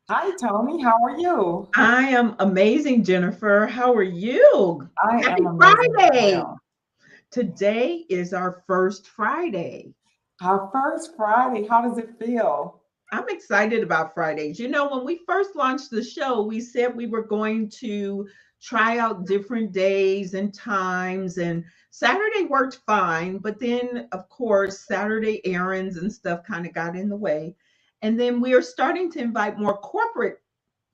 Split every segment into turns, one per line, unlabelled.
Hi, Tony. How are you?
I am amazing, Jennifer. How are you?
I am
Happy
amazing as
Friday.
well.
Today is our first Friday.
Our first Friday, how does it feel?
I'm excited about Fridays. When we first launched the show, we said we were going to try out different days and times, and Saturday worked fine. But then, of course, Saturday errands and stuff kind of got in the way. And then we are starting to invite more corporate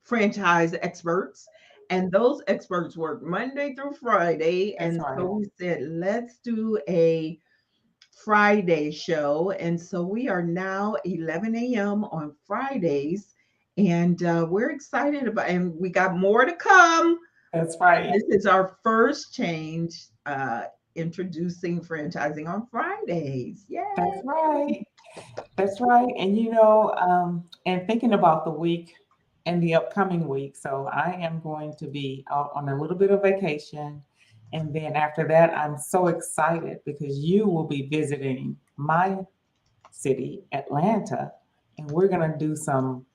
franchise experts. And those experts work Monday through Friday.
That's
And so
right.
we said, let's do a Friday show. And so we are now 11 a.m. on Fridays. And we're excited about, and we got more to come.
That's right.
This is our first change, introducing franchising on Fridays.
That's
Yay!
right. That's right. And thinking about the week and the upcoming week. So I am going to be out on a little bit of vacation. And then after that, I'm so excited because you will be visiting my city, Atlanta, and we're going to do some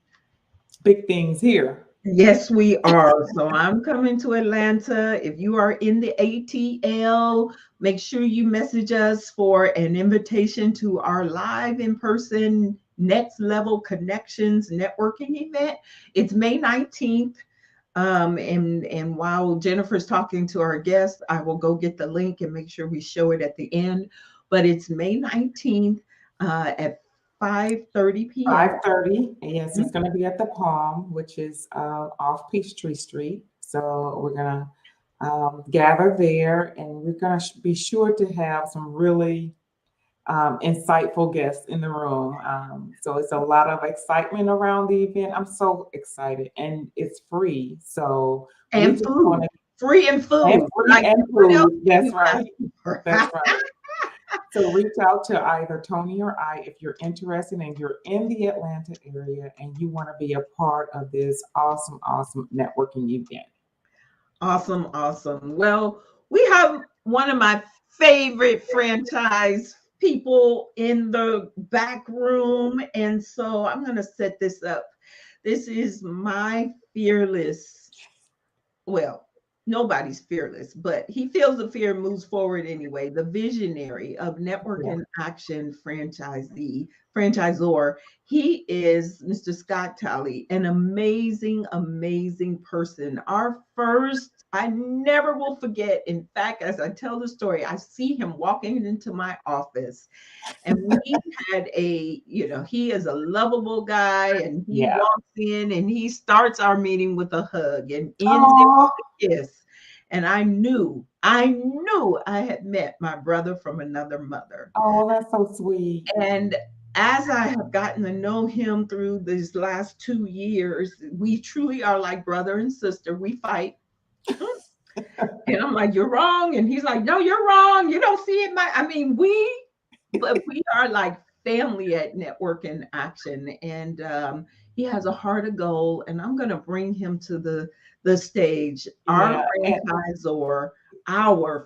big things here.
Yes, we are. So I'm coming to Atlanta. If you are in the ATL, make sure you message us for an invitation to our live in person Next Level Connections networking event. It's May 19th. And while Jennifer's talking to our guests, I will go get the link and make sure we show it at the end. But it's May 19th at 5:30 p.m.
5:30. Yes, it's going to be at the Palm, which is off Peachtree Street. So we're going to gather there, and we're going to be sure to have some really insightful guests in the room. So it's a lot of excitement around the event. I'm so excited, and it's free. So we
And
just want
food,
to,
free and
and
food.
free
Like
and
what else
food.
do
That's
you ask
right.
for?
That's right. So reach out to either Tony or I if you're interested and you're in the Atlanta area and you want to be a part of this awesome, awesome networking event.
Awesome, awesome. Well, we have one of my favorite franchise people in the back room. And so I'm going to set this up. This is my fearless, well, nobody's fearless, but he feels the fear and moves forward anyway. The visionary of Network
Yeah.
in Action franchisor. He is Mr. Scott Talley, an amazing, amazing person. Our first, I never will forget. In fact, as I tell the story, I see him walking into my office and we had he is a lovable guy and he
Yeah.
walks in and he starts our meeting with a hug and ends it
Oh,
with a kiss. And I knew I had met my brother from another mother.
oh, that's so sweet.
And as I have gotten to know him through these last 2 years, we truly are like brother and sister. We fight. And I'm like, you're wrong. And he's like, no, you're wrong. You don't see it. But we are like family at Network in Action. And he has a heart of gold. And I'm going to bring him to the stage.
Yeah.
Our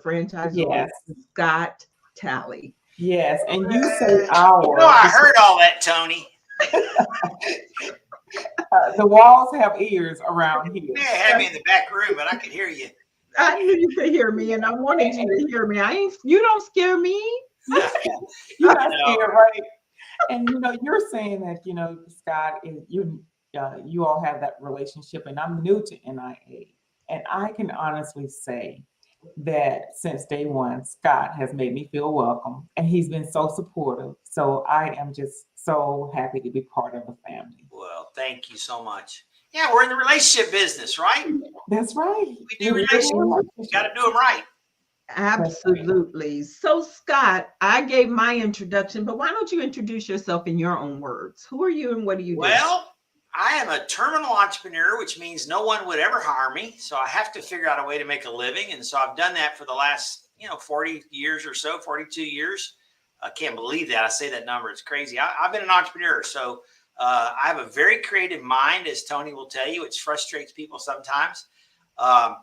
franchisor,
Yes.
Scott Talley.
Yes. And you say
Uh,
our
I
because
heard all that, Tony.
the walls have ears around
You
here.
may have had me in the back room, but I could hear you.
I knew you could hear me, and I wanted you to hear me. You don't scare me.
You're not
No,
scared, right? And you're saying that Scott is you all have that relationship, and I'm new to NIA, and I can honestly say that since day one, Scott has made me feel welcome, and he's been so supportive. So I am just so happy to be part of the family.
well, thank you so much. Yeah, we're in the relationship business, right?
That's right.
We do
We live in
relationships. Got to
relationships.
do them right.
That's right.
Absolutely. So, Scott, I gave my introduction, but why don't you introduce yourself in your own words? Who are you and what do you do?
Well, I am a terminal entrepreneur, which means no one would ever hire me. So I have to figure out a way to make a living. And so I've done that for the last, 40 years or so, 42 years. I can't believe that. I say that number. It's crazy. I've been an entrepreneur. So I have a very creative mind, as Tony will tell you, which frustrates people sometimes. Um,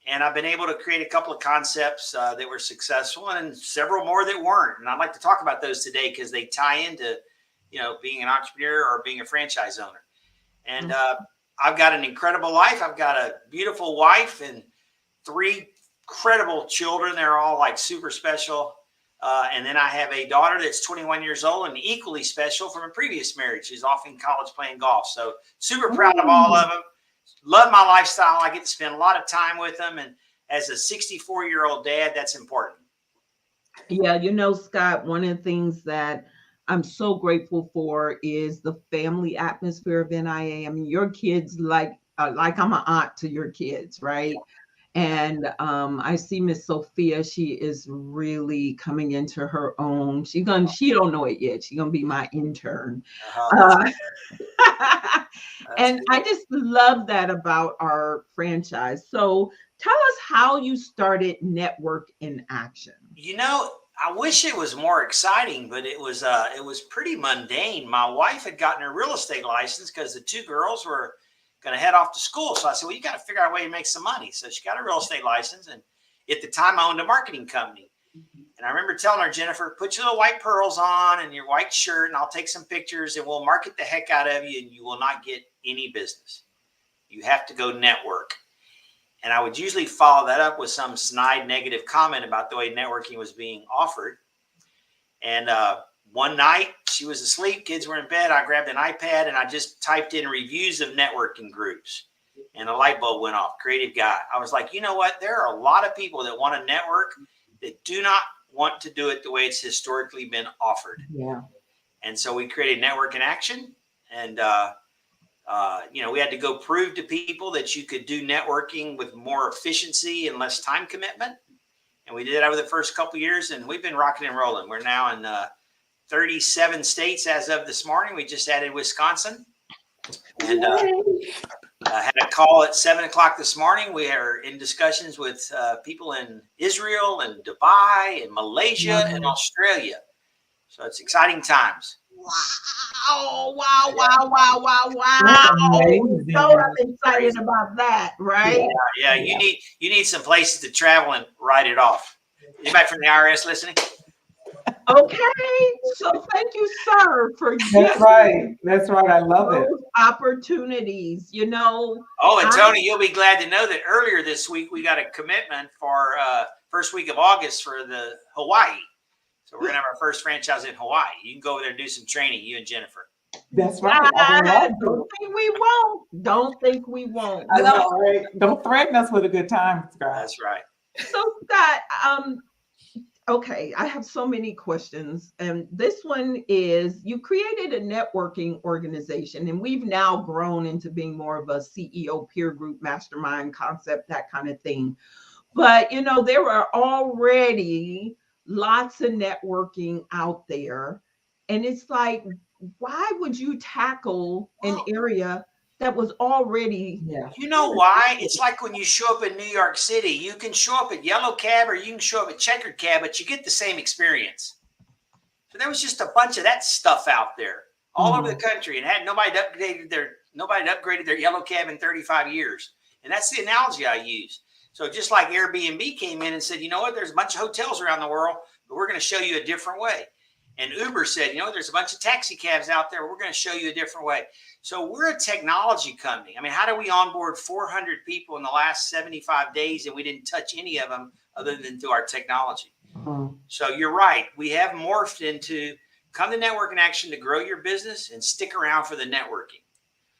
and I've been able to create a couple of concepts that were successful and several more that weren't. And I'd like to talk about those today because they tie into, being an entrepreneur or being a franchise owner. And I've got an incredible life. I've got a beautiful wife and 3 incredible children. They're all like super special. And then I have a daughter that's 21 years old and equally special from a previous marriage. She's off in college playing golf. So super proud of all of them. Love my lifestyle. I get to spend a lot of time with them. And as a 64-year-old dad, that's important.
Yeah, Scott, one of the things that I'm so grateful for is the family atmosphere of NIA. I mean, your kids like I'm an aunt to your kids, right? And I see Miss Sophia. She is really coming into her own. She don't know it yet. She's gonna be my intern.
That's
And
good.
I just love that about our franchise. So tell us how you started Network in Action.
I wish it was more exciting, but it was pretty mundane. My wife had gotten her real estate license because the 2 girls were going to head off to school. So I said, well, you got to figure out a way to make some money. So she got a real estate license. And at the time I owned a marketing company. And I remember telling her, Jennifer, put your little white pearls on and your white shirt, and I'll take some pictures and we'll market the heck out of you, and you will not get any business. You have to go network. And I would usually follow that up with some snide negative comment about the way networking was being offered. And one night she was asleep, kids were in bed. I grabbed an iPad and I just typed in reviews of networking groups, and a light bulb went off. Creative guy. I was like, you know what? There are a lot of people that want to network that do not want to do it the way it's historically been offered.
Yeah.
And so we created Network in Action. And, we had to go prove to people that you could do networking with more efficiency and less time commitment. And we did it over the first couple of years, and we've been rocking and rolling. We're now in 37 states as of this morning. We just added Wisconsin. And had a call at 7 o'clock this morning. We are in discussions with people in Israel and Dubai and Malaysia and Australia. So it's exciting times.
Wow.
Amazing.
So I'm excited about that, right?
Yeah. You need some places to travel and write it off. Anybody from the IRS listening?
Okay. So thank you, sir, for
That's right. That's right. I love it.
those opportunities.
Oh, and Tony, you'll be glad to know that earlier this week we got a commitment for first week of August for the Hawaii. So we're gonna have our first franchise in Hawaii. You can go over there and do some training, you and Jennifer.
That's right. I would love
Don't
to.
think we won't. Don't think we won't.
I know, right? Don't threaten us with a good time, Scott.
That's right.
So Scott, okay, I have so many questions. And this one is, you created a networking organization, and we've now grown into being more of a CEO peer group mastermind concept, that kind of thing. But, there are already lots of networking out there. And it's like, why would you tackle an area that was already?
Yeah.
You know why? It's like when you show up in New York City, you can show up at Yellow Cab or you can show up at Checkered Cab, but you get the same experience. So there was just a bunch of that stuff out there all over the country, and nobody upgraded their Yellow Cab in 35 years. And that's the analogy I use. So just like Airbnb came in and said, you know what, there's a bunch of hotels around the world, but we're going to show you a different way. And Uber said, there's a bunch of taxi cabs out there. We're going to show you a different way. So we're a technology company. I mean, how do we onboard 400 people in the last 75 days and we didn't touch any of them other than through our technology? So you're right. We have morphed into come to Network in Action to grow your business and stick around for the networking.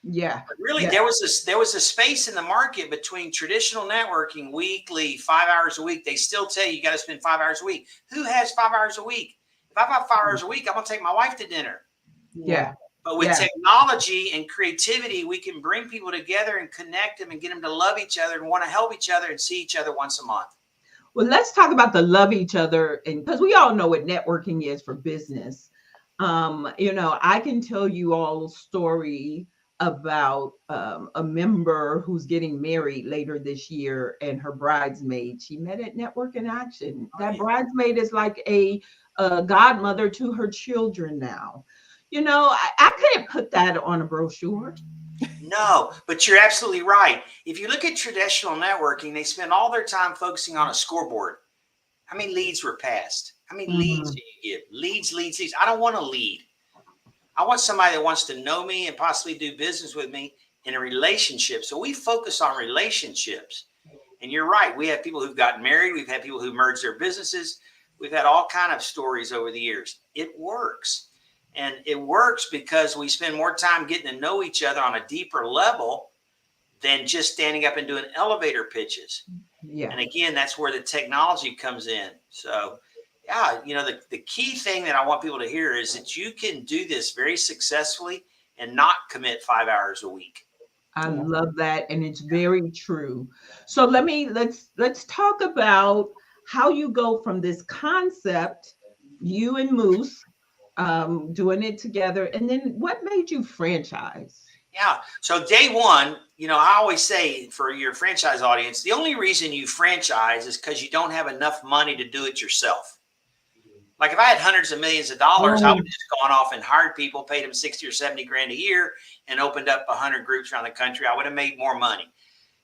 Yeah.
But really, there was a space in the market between traditional networking, weekly, 5 hours a week. They still tell you got to spend 5 hours a week. Who has 5 hours a week? If I've got 5 hours a week, I'm going to take my wife to dinner.
Yeah.
But with technology and creativity, we can bring people together and connect them and get them to love each other and want to help each other and see each other once a month.
Well, let's talk about the love each other, and because we all know what networking is for business. I can tell you all a story about a member who's getting married later this year, and her bridesmaid, she met at Network in Action. That bridesmaid is like a godmother to her children now. I couldn't put that on a brochure.
No, but you're absolutely right. If you look at traditional networking, they spend all their time focusing on a scoreboard. How many leads were passed? How many leads do you give? Leads. I don't want a lead. I want somebody that wants to know me and possibly do business with me in a relationship. So we focus on relationships. And you're right. We have people who've gotten married. We've had people who merged their businesses. We've had all kind of stories over the years. It works. And it works because we spend more time getting to know each other on a deeper level than just standing up and doing elevator pitches.
Yeah.
And again, that's where the technology comes in. So yeah, the key thing that I want people to hear is that you can do this very successfully and not commit 5 hours a week.
I love that, and it's very true. So let's talk about how you go from this concept, you and Moose doing it together, and then what made you franchise?
Yeah. So day one, I always say for your franchise audience, the only reason you franchise is because you don't have enough money to do it yourself. Like if I had hundreds of millions of dollars, I would have just gone off and hired people, paid them 60 or 70 grand a year, and opened up 100 groups around the country. I would have made more money.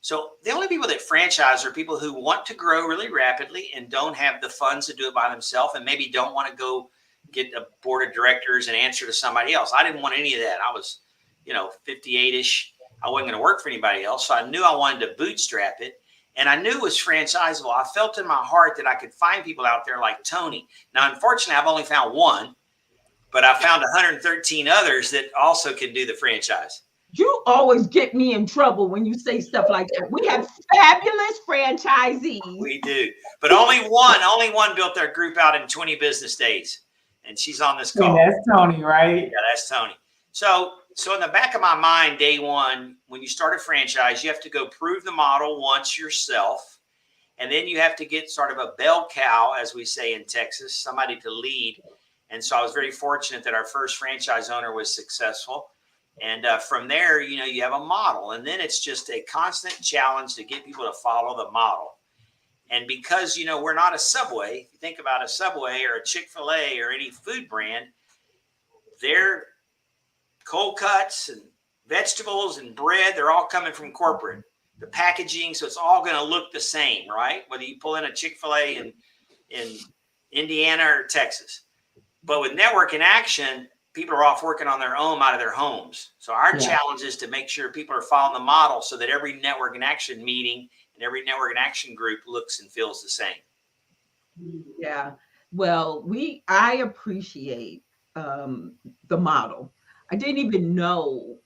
So the only people that franchise are people who want to grow really rapidly and don't have the funds to do it by themselves, and maybe don't want to go get a board of directors and answer to somebody else. I didn't want any of that. I was, 58-ish. I wasn't going to work for anybody else. So I knew I wanted to bootstrap it. And I knew it was franchisable. I felt in my heart that I could find people out there like Tony. Now, unfortunately, I've only found one, but I found 113 others that also can do the franchise.
You always get me in trouble when you say stuff like that. We have fabulous franchisees.
We do. But only one built their group out in 20 business days. And she's on this call.
Yeah, that's Tony, right?
Yeah, that's Tony. So in the back of my mind, day one, when you start a franchise, you have to go prove the model once yourself. And then you have to get sort of a bell cow, as we say in Texas, somebody to lead. And so I was very fortunate that our first franchise owner was successful. And from there, you have a model. And then it's just a constant challenge to get people to follow the model. And because, we're not a Subway, if you think about a Subway or a Chick-fil-A or any food brand, they're cold cuts and vegetables and bread, they're all coming from corporate. The packaging, so it's all going to look the same, right? Whether you pull in a Chick-fil-A in Indiana or Texas. But with Network in Action, people are off working on their own out of their homes. So our challenge is to make sure people are following the model so that every Network in Action meeting and every Network in Action group looks and feels the same.
Yeah. Well, I appreciate the model. I didn't even know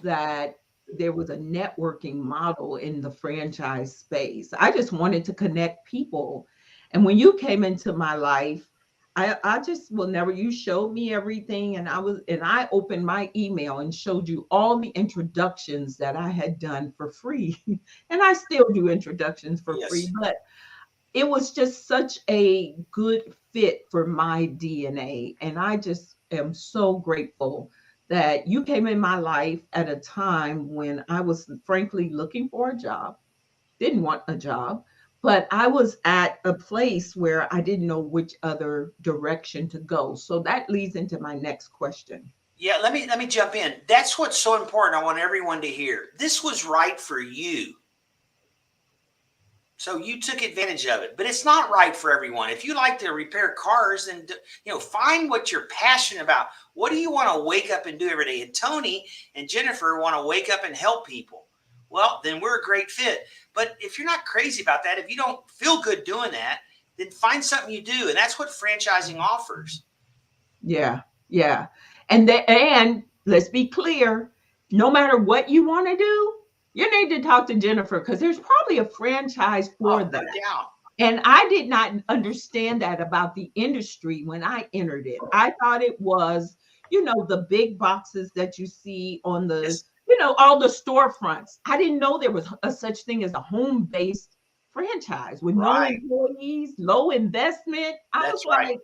that there was a networking model in the franchise space. I just wanted to connect people. And when you came into my life, I just will never, you showed me everything. And I opened my email and showed you all the introductions that I had done for free. And I still do introductions for free, but it was just such a good fit for my DNA. And I just am so grateful that you came in my life at a time when I was frankly looking for a job, didn't want a job, but I was at a place where I didn't know which other direction to go. So that leads into my next question.
Yeah, let me jump in. That's what's so important. I want everyone to hear. This was right for you. So you took advantage of it, but it's not right for everyone. If you like to repair cars, then find what you're passionate about. What do you want to wake up and do every day? And Tony and Jennifer want to wake up and help people. Well, then we're a great fit. But if you're not crazy about that, if you don't feel good doing that, then find something you do. And that's what franchising offers.
Yeah. And let's be clear, no matter what you want to do, you need to talk to Jennifer because there's probably a franchise for that. And I did not understand that about the industry when I entered it. I thought it was, the big boxes that you see on the, all the storefronts. I didn't know there was a such thing as a home-based franchise with no employees, low investment. I was like,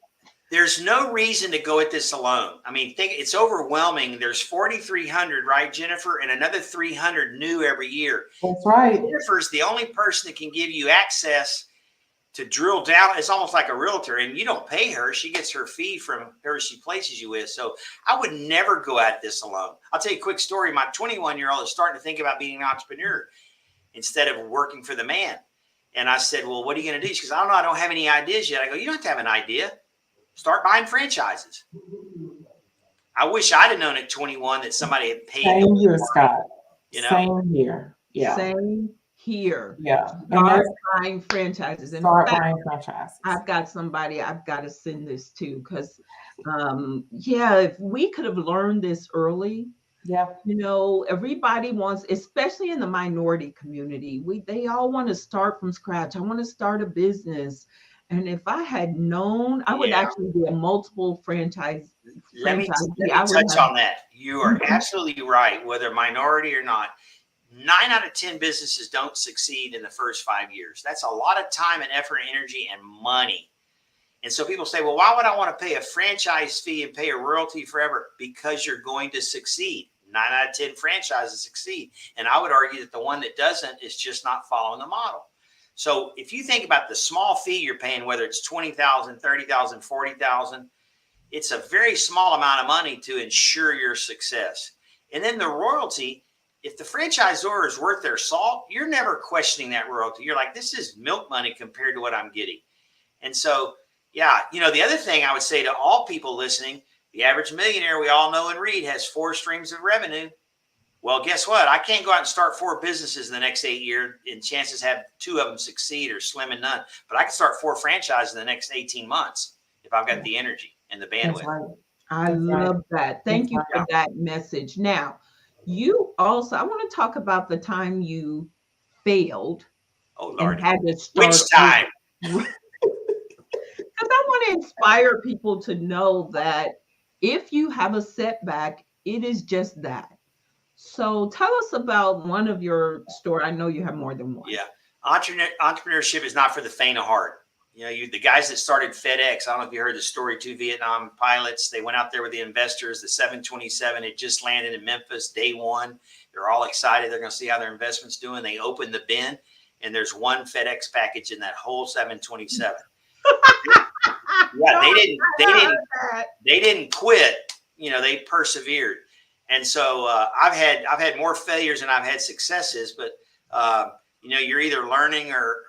there's no reason to go at this alone. I mean, it's overwhelming. There's 4,300, right, Jennifer? And another 300 new every year.
That's right.
Jennifer's the only person that can give you access to drill down. It's almost like a realtor, and you don't pay her. She gets her fee from whoever she places you with. So I would never go at this alone. I'll tell you a quick story. My 21-year-old is starting to think about being an entrepreneur instead of working for the man. And I said, well, what are you going to do? She goes, I don't know. I don't have any ideas yet. I go, you don't have to have an idea. Start buying franchises. I wish I'd have known at 21 that somebody had paid.
Same here, Scott.
You know,
Same here. Yeah.
Same here.
Yeah. And
Start
that's
buying franchises. In
start
fact,
buying franchises.
I've got somebody I've got to send this to because, yeah, if we could have learned this early,
Yeah.
you know, everybody wants, especially in the minority community, they all want to start from scratch. I want to start a business. And if I had known, I would
yeah.
actually be a multiple franchisee.
Let me
I would
touch
have.
on that. You are absolutely right, whether minority or not. 9 out of 10 businesses don't succeed in the first 5 years. That's a lot of time and effort and energy and money. And so people say, well, why would I want to pay a franchise fee and pay a royalty forever? Because you're going to succeed. 9 out of 10 franchises succeed. And I would argue that the one that doesn't is just not following the model. So if you think about the small fee you're paying, whether it's $20,000, $30,000, $40,000, it's a very small amount of money to ensure your success. And then the royalty, if the franchisor is worth their salt, you're never questioning that royalty. You're like, this is milk money compared to what I'm getting. And so, yeah, you know, the other thing I would say to all people listening, the average millionaire we all know and read has 4 streams of revenue. Well, guess what? I can't go out and start 4 businesses in the next 8 years and chances have 2 of them succeed or slim and none. But I can start 4 franchises in the next 18 months if I've got the energy and the bandwidth.
That's right.
I love that. Thank you for that message. Now, you also, I want to talk about the time you failed.
Oh, Lord.
And had to start.
Which time?
Because I want to inspire people to know that if you have a setback, it is just that. So tell us about one of your stories. I know you have more than one.
Yeah. Entrepreneurship is not for the faint of heart. You know, the guys that started FedEx, I don't know if you heard the story, 2 Vietnam pilots. They went out there with the investors. The 727 had just landed in Memphis day 1. They're all excited. They're going to see how their investment's doing. They open the bin, and there's one FedEx package in that whole 727. Yeah, they didn't quit. You know, they persevered. And so I've had more failures than I've had successes, but you know, you're either learning or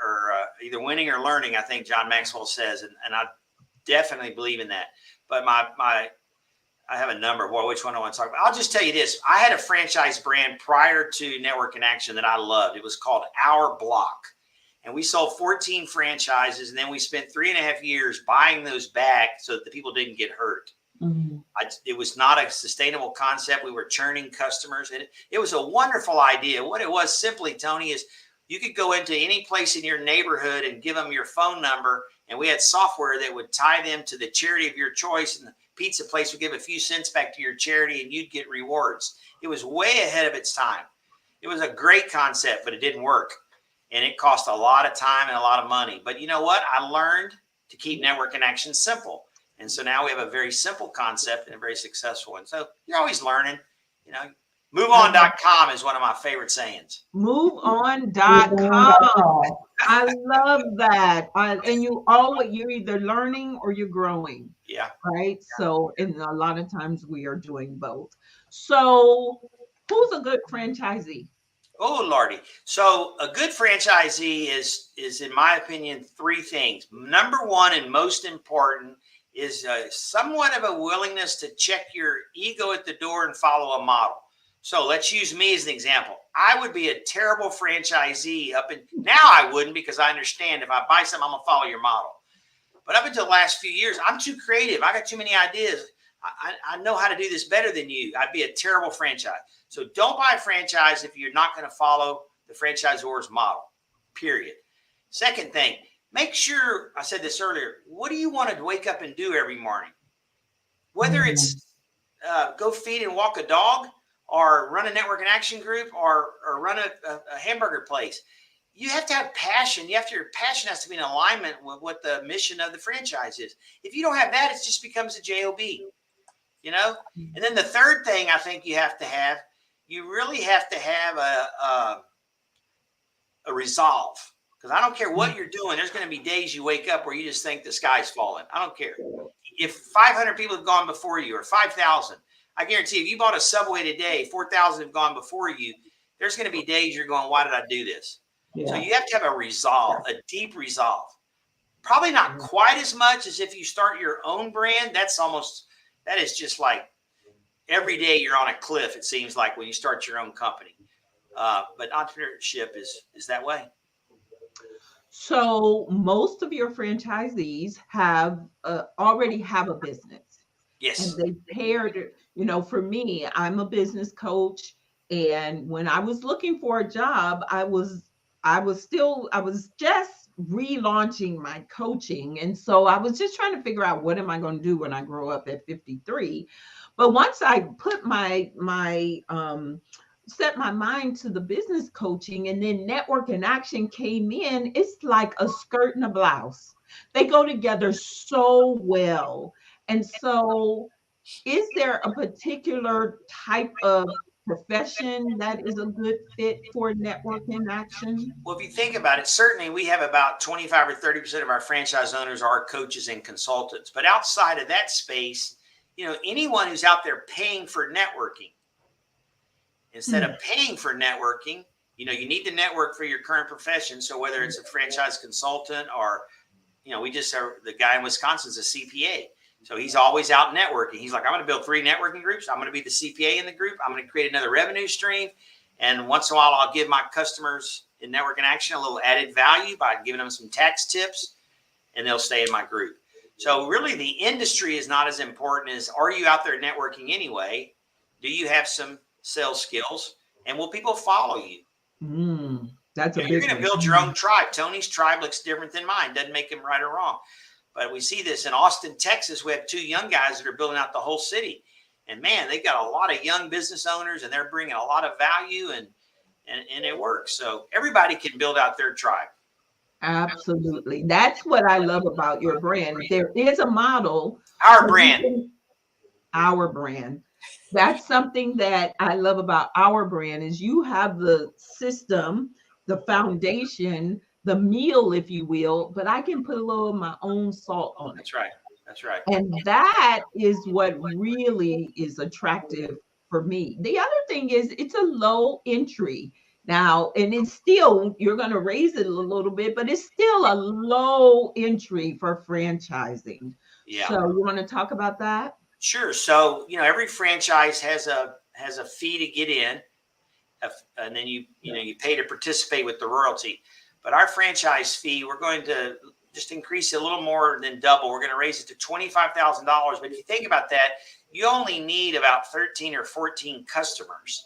either winning or learning, I think John Maxwell says, and I definitely believe in that. But I have a number. Well, which one I want to talk about? I'll just tell you this. I had a franchise brand prior to Network in Action that I loved. It was called Our Block. And we sold 14 franchises, and then we spent 3.5 years buying those back so that the people didn't get hurt.
Mm-hmm.
It was not a sustainable concept. We were churning customers. And it was a wonderful idea. What it was simply, Tony, is you could go into any place in your neighborhood and give them your phone number. And we had software that would tie them to the charity of your choice. And the pizza place would give a few cents back to your charity and you'd get rewards. It was way ahead of its time. It was a great concept, but it didn't work. And it cost a lot of time and a lot of money. But you know what? I learned to keep Network in Action simple. And so now we have a very simple concept and a very successful one. So you're always learning. You know, moveon.com is one of my favorite sayings.
Moveon.com. I love that. And you're either learning or you're growing.
Yeah.
Right. So, and a lot of times we are doing both. So who's a good franchisee?
Oh, Lordy. So a good franchisee is in my opinion, 3 things. Number 1 and most important is somewhat of a willingness to check your ego at the door and follow a model. So let's use me as an example. I would be a terrible franchisee now I wouldn't, because I understand if I buy something, I'm gonna follow your model. But up until the last few years, I'm too creative. I got too many ideas. I know how to do this better than you. I'd be a terrible franchise. So don't buy a franchise if you're not going to follow the franchisor's model, period. Second thing, make sure, I said this earlier, what do you want to wake up and do every morning? Whether it's go feed and walk a dog or run a Network in Action group or run a hamburger place. You have to have passion. Your passion has to be in alignment with what the mission of the franchise is. If you don't have that, it just becomes a JOB, you know? And then the third thing I think you really have to have a resolve. Because I don't care what you're doing. There's going to be days you wake up where you just think the sky's falling. I don't care. If 500 people have gone before you or 5,000, I guarantee if you bought a Subway today, 4,000 have gone before you. There's going to be days you're going, why did I do this? Yeah. So you have to have a resolve, a deep resolve. Probably not quite as much as if you start your own brand. That is just like every day you're on a cliff, it seems like, when you start your own company. But entrepreneurship is that way.
So most of your franchisees have already have a business, and
Yes.
they paired. For me, I'm a business coach, and when I was looking for a job, I was just relaunching my coaching, and so I was just trying to figure out what am I going to do when I grow up at 53. But once I put my set my mind to the business coaching, and then network and action came in, it's like a skirt and a blouse. They go together so well. And so, is there a particular type of profession that is a good fit for network and action?
Well, if you think about it, certainly we have about 25 or 30% of our franchise owners are coaches and consultants. But outside of that space, anyone who's out there paying for networking, instead of paying for networking, you need to network for your current profession. So whether it's a franchise consultant or, we just the guy in Wisconsin's a CPA. So he's always out networking. He's like, I'm going to build 3 networking groups. I'm going to be the CPA in the group. I'm going to create another revenue stream. And once in a while, I'll give my customers in network and action a little added value by giving them some tax tips, and they'll stay in my group. So really the industry is not as important as, are you out there networking anyway? Do you have some sales skills? And will people follow you?
That's a
You're
big
going to
one.
build your own tribe. Tony's tribe looks different than mine. Doesn't make him right or wrong. But we see this in Austin, Texas. We have 2 young guys that are building out the whole city. And man, they've got a lot of young business owners, and they're bringing a lot of value, and it works. So everybody can build out their tribe.
Absolutely. That's what I love about your brand. There is a model.
Our brand.
Our brand. That's something that I love about our brand is you have the system, the foundation, the meal, if you will, but I can put a little of my own salt on it.
That's right. That's right.
And that is what really is attractive for me. The other thing is it's a low entry now, and it's still, you're going to raise it a little bit, but it's still a low entry for franchising.
Yeah.
So you want to talk about that?
Sure. So, every franchise has a fee to get in, and then you pay to participate with the royalty. But our franchise fee, we're going to just increase it a little more than double. We're going to raise it to $25,000. But if you think about that, you only need about 13 or 14 customers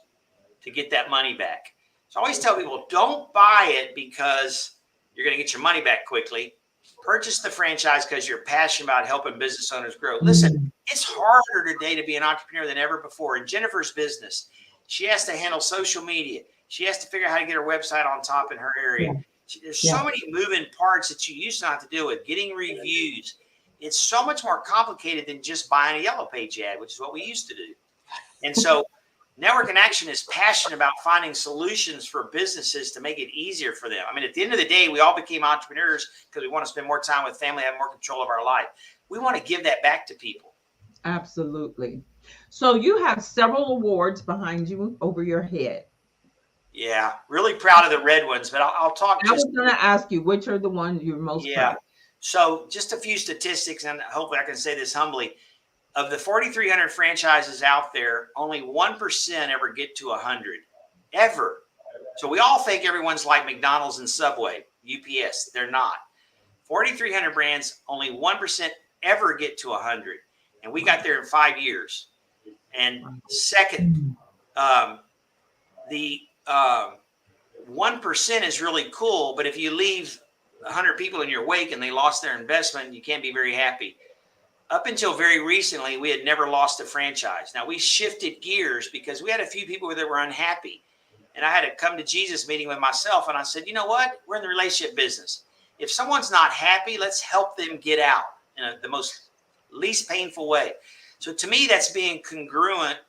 to get that money back. So I always tell people, don't buy it because you're going to get your money back quickly. Purchase the franchise because you're passionate about helping business owners grow. Listen, it's harder today to be an entrepreneur than ever before. In Jennifer's business, she has to handle social media. She has to figure out how to get her website on top in her area. There's so many moving parts that you used to have to deal with, getting reviews. It's so much more complicated than just buying a yellow page ad, which is what we used to do. And so Network in Action is passionate about finding solutions for businesses to make it easier for them. I mean, at the end of the day, we all became entrepreneurs because we want to spend more time with family, have more control of our life. We want to give that back to people.
Absolutely. So you have several awards behind you over your head.
Yeah, really proud of the red ones, but I'll talk.
I was going to ask you, which are the ones you're most proud of?
So just a few statistics, and hopefully I can say this humbly. Of the 4,300 franchises out there, only 1% ever get to 100, ever. So we all think everyone's like McDonald's and Subway, UPS. They're not. 4,300 brands, only 1% ever get to 100. And we got there in 5 years. And second, the 1% is really cool, but if you leave 100 people in your wake and they lost their investment, you can't be very happy. Up until very recently, we had never lost a franchise. Now, we shifted gears because we had a few people that were unhappy. And I had a come to Jesus meeting with myself, and I said, you know what? We're in the relationship business. If someone's not happy, let's help them get out in the most least painful way. So to me, that's being congruent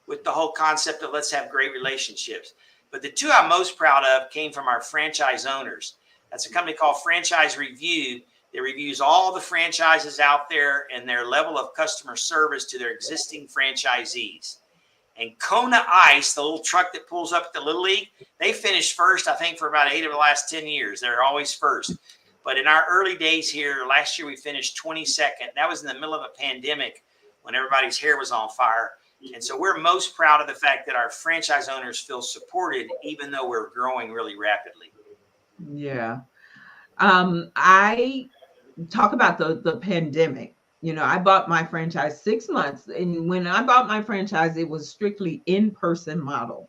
with the whole concept of let's have great relationships. But the 2 I'm most proud of came from our franchise owners. That's a company called Franchise Review. It reviews all the franchises out there and their level of customer service to their existing franchisees. And Kona Ice, the little truck that pulls up at the Little League, they finished first, I think, for about 8 of the last 10 years. They're always first. But in our early days here, last year we finished 22nd. That was in the middle of a pandemic when everybody's hair was on fire. And so we're most proud of the fact that our franchise owners feel supported, even though we're growing really rapidly.
Yeah. I talk about the pandemic. I bought my franchise 6 months, and when I bought my franchise, it was strictly in-person model.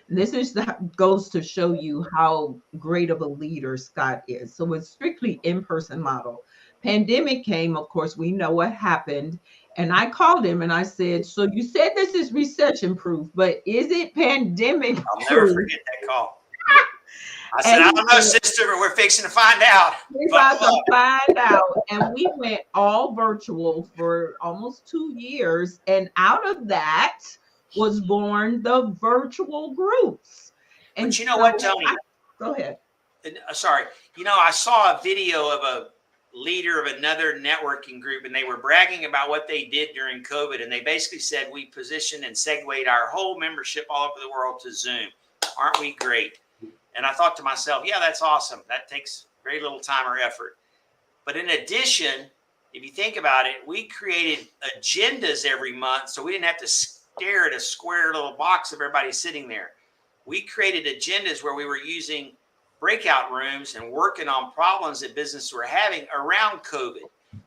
And this goes to show you how great of a leader Scott is. So it's strictly in-person model. Pandemic came, of course, we know what happened. And I called him and I said, so you said this is recession proof, but is it pandemic
I'll
proof?
never forget that call. I said, I don't know, sister, but we're fixing to find out.
We're about to find out. And we went all virtual for almost 2 years. And out of that was born the virtual groups. And
but you know what, Tony?
Go ahead.
Sorry. I saw a video of a leader of another networking group, and they were bragging about what they did during COVID. And they basically said, we positioned and segued our whole membership all over the world to Zoom. Aren't we great? And I thought to myself, yeah, that's awesome. That takes very little time or effort. But in addition, if you think about it, we created agendas every month, so we didn't have to stare at a square little box of everybody sitting there. We created agendas where we were using breakout rooms and working on problems that businesses were having around COVID.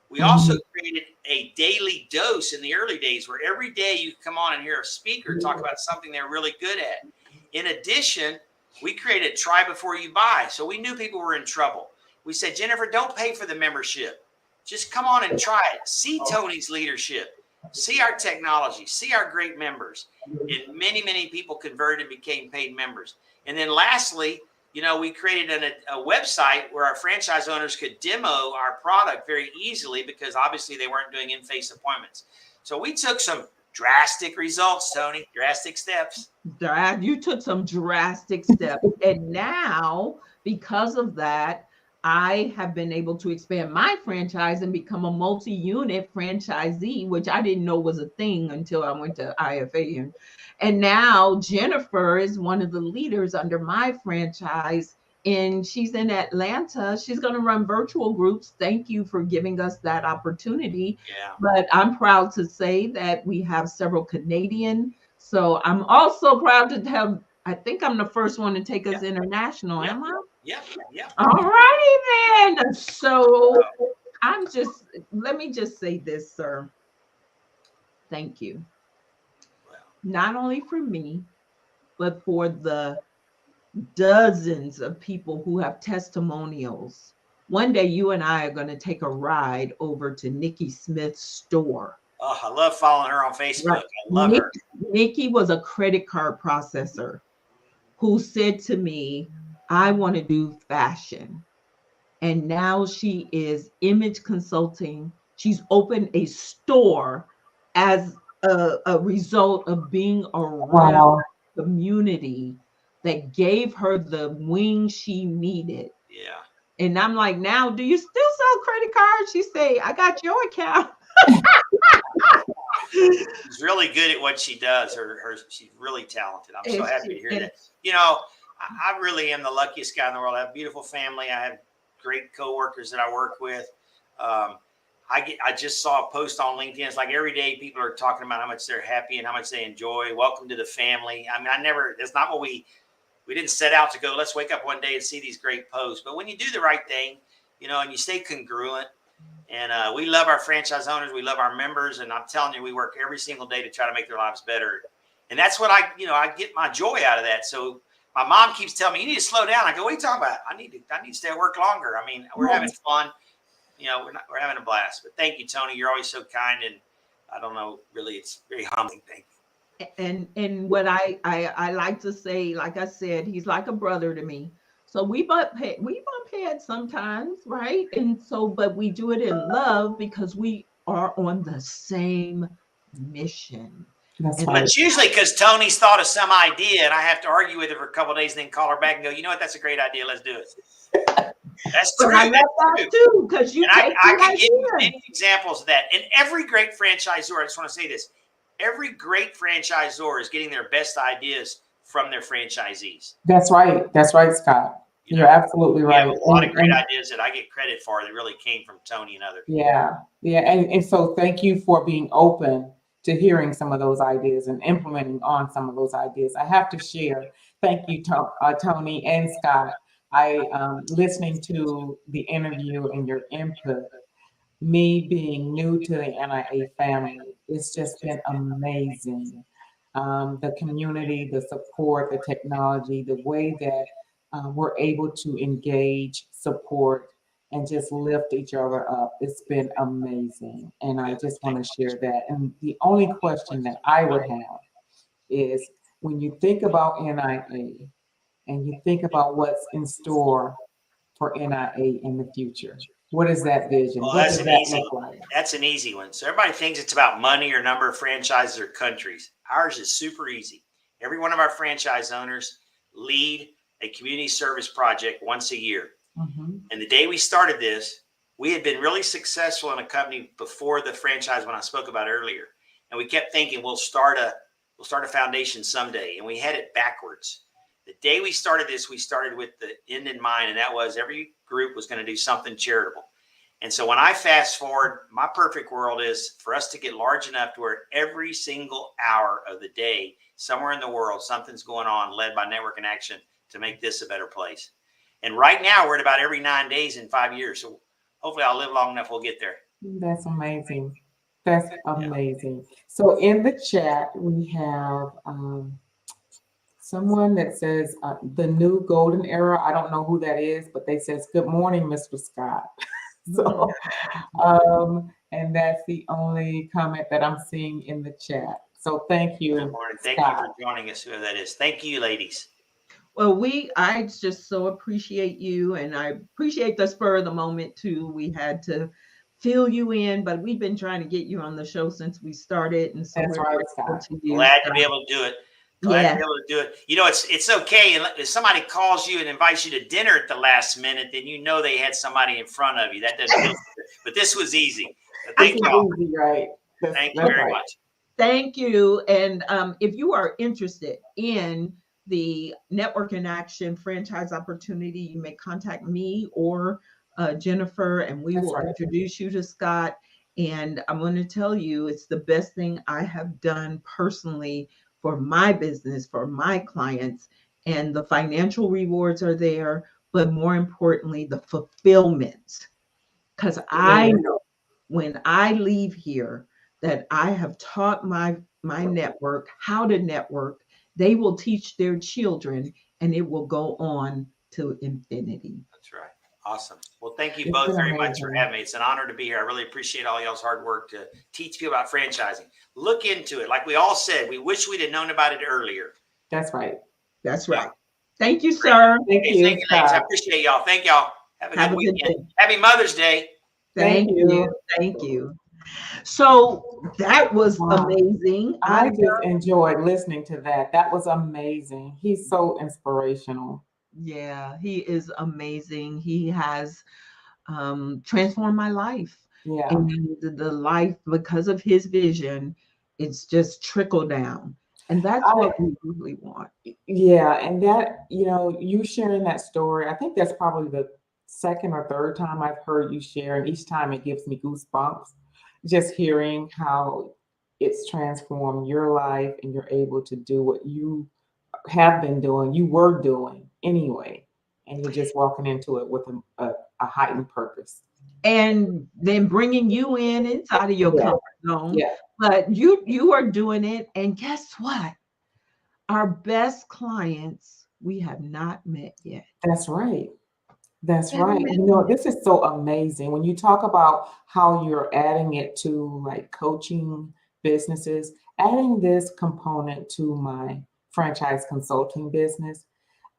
We also created a daily dose in the early days where every day you come on and hear a speaker talk about something they're really good at. In addition, we created try before you buy. So we knew people were in trouble. We said, Jennifer, don't pay for the membership. Just come on and try it. See Tony's leadership. See our technology. See our great members. And many, many people converted and became paid members. And then lastly, we created a website where our franchise owners could demo our product very easily because obviously they weren't doing in-face appointments. So we took some drastic results, Tony, drastic steps.
You took some drastic steps. And now, because of that, I have been able to expand my franchise and become a multi-unit franchisee, which I didn't know was a thing until I went to IFA. And now Jennifer is one of the leaders under my franchise, and she's in Atlanta. She's going to run virtual groups. Thank you for giving us that opportunity.
Yeah.
But I'm proud to say that we have several Canadian. So I'm also proud to have, I think I'm the first one to take us international. Am I?
Yeah.
All righty then. So let me just say this, sir. Thank you. Not only for me, but for the dozens of people who have testimonials. One day you and I are going to take a ride over to Nikki Smith's store.
Oh, I love following her on Facebook.
Right.
I love her.
Nikki was a credit card processor who said to me, I want to do fashion. And now she is image consulting. She's opened a store as a result of being around a community that gave her the wings she needed.
Yeah.
And I'm like, now, do you still sell credit cards? She say, I got your account.
She's really good at what she does. She's really talented. I'm so happy to hear that. I really am the luckiest guy in the world. I have a beautiful family. I have great coworkers that I work with. I just saw a post on LinkedIn. It's like every day people are talking about how much they're happy and how much they enjoy. Welcome to the family. I mean, that's not what we didn't set out to go. Let's wake up one day and see these great posts. But when you do the right thing, and you stay congruent, and we love our franchise owners. We love our members. And I'm telling you, we work every single day to try to make their lives better. And that's what I get my joy out of that. So my mom keeps telling me, you need to slow down. I go, what are you talking about? I need to stay at work longer. I mean, we're having fun. We're having a blast. But thank you, Tony. You're always so kind. And I don't know, really, it's very humbling. Thank you.
And what I like to say, like I said, he's like a brother to me. So we bump heads sometimes, right? And so, but we do it in love because we are on the same mission.
But usually because Tony's thought of some idea and I have to argue with her for a couple of days and then call her back and go, you know what, that's a great idea. Let's do it. That's true.
I love that too, because I
can give you many examples of that. And every great franchisor, I just want to say this, every great franchisor is getting their best ideas from their franchisees.
That's right. That's right, Scott. You're absolutely right.
A lot of great ideas that I get credit for that really came from Tony and others.
Yeah. And so thank you for being open to hearing some of those ideas and implementing on some of those ideas. I have to share. Thank you, Tony and Scott. I listening to the interview and your input. Me being new to the NIA family, it's just been amazing. The community, the support, the technology, the way that we're able to engage, support, and just lift each other up. It's been amazing. And I just want to share that. And the only question that I would have is when you think about NIA and you think about what's in store for NIA in the future, what is that vision?
Well,
What does that look like?
That's an easy one. So everybody thinks it's about money or number of franchises or countries. Ours is super easy. Every one of our franchise owners lead a community service project once a year.
Mm-hmm.
And the day we started this, we had been really successful in a company before the franchise one I spoke about earlier. And we kept thinking we'll start a foundation someday. And we had it backwards. The day we started this, we started with the end in mind, and that was every group was going to do something charitable. And so when I fast forward, my perfect world is for us to get large enough to where every single hour of the day, somewhere in the world, something's going on led by Network in Action to make this a better place. And right now we're at about every 9 days in 5 years. So hopefully I'll live long enough, we'll get there.
That's amazing. That's amazing. So in the chat, we have someone that says the new golden era. I don't know who that is, but they says, good morning, Mr. Scott. So, and that's the only comment that I'm seeing in the chat. So thank you.
Good morning. Thank
Scott.
you for joining us, whoever that is. Thank you, ladies.
Well, I just so appreciate you, and I appreciate the spur of the moment too. We had to fill you in, but we've been trying to get you on the show since we started, and so
That's
we're
right,
grateful
Scott.
to you.
Glad to be able to do it. Glad to be able to do it. You know, it's okay. If somebody calls you and invites you to dinner at the last minute, then you know they had somebody in front of you. That doesn't feel good. But this was easy. But thank you all.
Easy, right?
Thank you very much.
Thank you. And if you are interested in the Network in Action franchise opportunity, you may contact me or Jennifer, and we will introduce you to Scott. And I'm going to tell you, it's the best thing I have done personally for my business, for my clients, and the financial rewards are there, but more importantly, the fulfillment. Because I know when I leave here that I have taught my network how to network, they will teach their children, and it will go on to infinity.
That's right. Awesome. Well, thank you both very much for having me. It's an honor to be here. I really appreciate all y'all's hard work to teach people about franchising. Look into it. Like we all said, we wish we'd have known about it earlier.
That's right.
That's right. Thank you, sir.
Thank you.
Thank you, ladies. I appreciate y'all. Thank y'all. Have a good weekend. Happy Mother's Day.
Thank you. Thank you. So that was amazing.
I just enjoyed listening to that. That was amazing. He's so inspirational.
Yeah, he is amazing. He has transformed my life.
Yeah.
And the life, because of his vision, it's just trickled down. And that's what we really want.
Yeah. And that, you sharing that story, I think that's probably the second or third time I've heard you share. And each time it gives me goosebumps. Just hearing how it's transformed your life and you're able to do what you have been doing, you were doing anyway, and you're just walking into it with a heightened purpose.
And then bringing you inside of your comfort zone.
Yeah.
But you are doing it. And guess what? Our best clients, we have not met yet.
That's right. That's right. This is so amazing. When you talk about how you're adding it to like coaching businesses, adding this component to my franchise consulting business,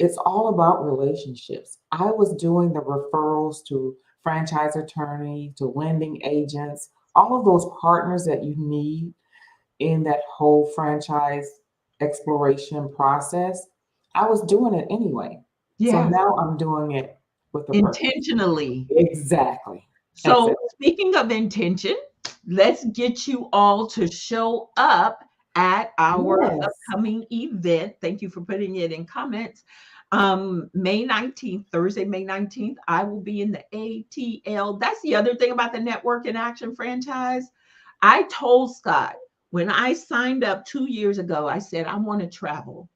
it's all about relationships. I was doing the referrals to franchise attorneys, to lending agents, all of those partners that you need in that whole franchise exploration process. I was doing it anyway. So now I'm doing it with the
intentionally.
Exactly.
So speaking of intention, let's get you all to show up at our upcoming event. Thank you for putting it in comments. May 19th, Thursday, May 19th, I will be in the ATL. That's the other thing about the Network in Action franchise. I told Scott, When I signed up 2 years ago, I said, I want to travel.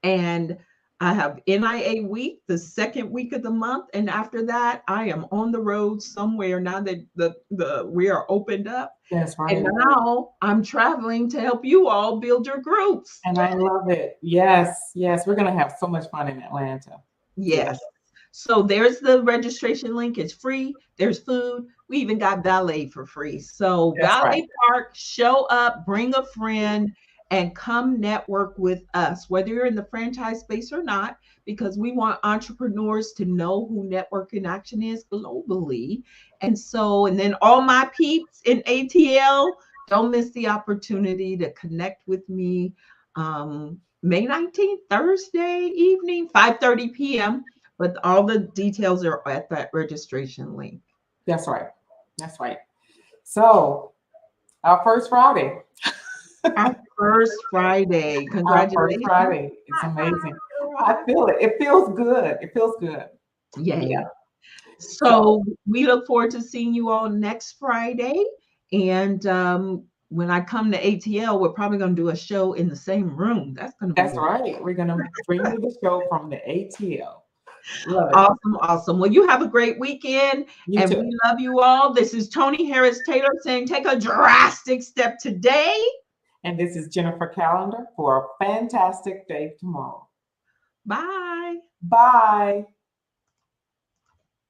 And I have NIA week, the second week of the month. And after that, I am on the road somewhere now that we are opened up.
That's right.
And now I'm traveling to help you all build your groups.
And I love it. Yes, yes. We're going to have so much fun in Atlanta.
Yes. So there's the registration link. It's free. There's food. We even got valet for free. So
That's
valet
right.
park, show up, bring a friend, and come network with us, whether you're in the franchise space or not, because we want entrepreneurs to know who Network in Action is globally. And so, and then all my peeps in ATL, don't miss the opportunity to connect with me. May 19th, Thursday evening, 5:30 p.m. But all the details are at that registration link.
That's right. That's right. So our first Friday.
Our first Friday.
Our
Congratulations.
first Friday. It's amazing. I feel it. It feels good. It feels good.
Yay.
Yeah.
So we look forward to seeing you all next Friday. And when I come to ATL, we're probably going to do a show in the same room. That's going to be
That's right. We're going to bring you the show from the ATL. Love it.
awesome. Awesome. Well, you have a great weekend.
You
And
too.
we love you all. This is Tony Harris Taylor saying, take a drastic step today.
And this is Jennifer Callender for a fantastic day tomorrow.
Bye.
Bye.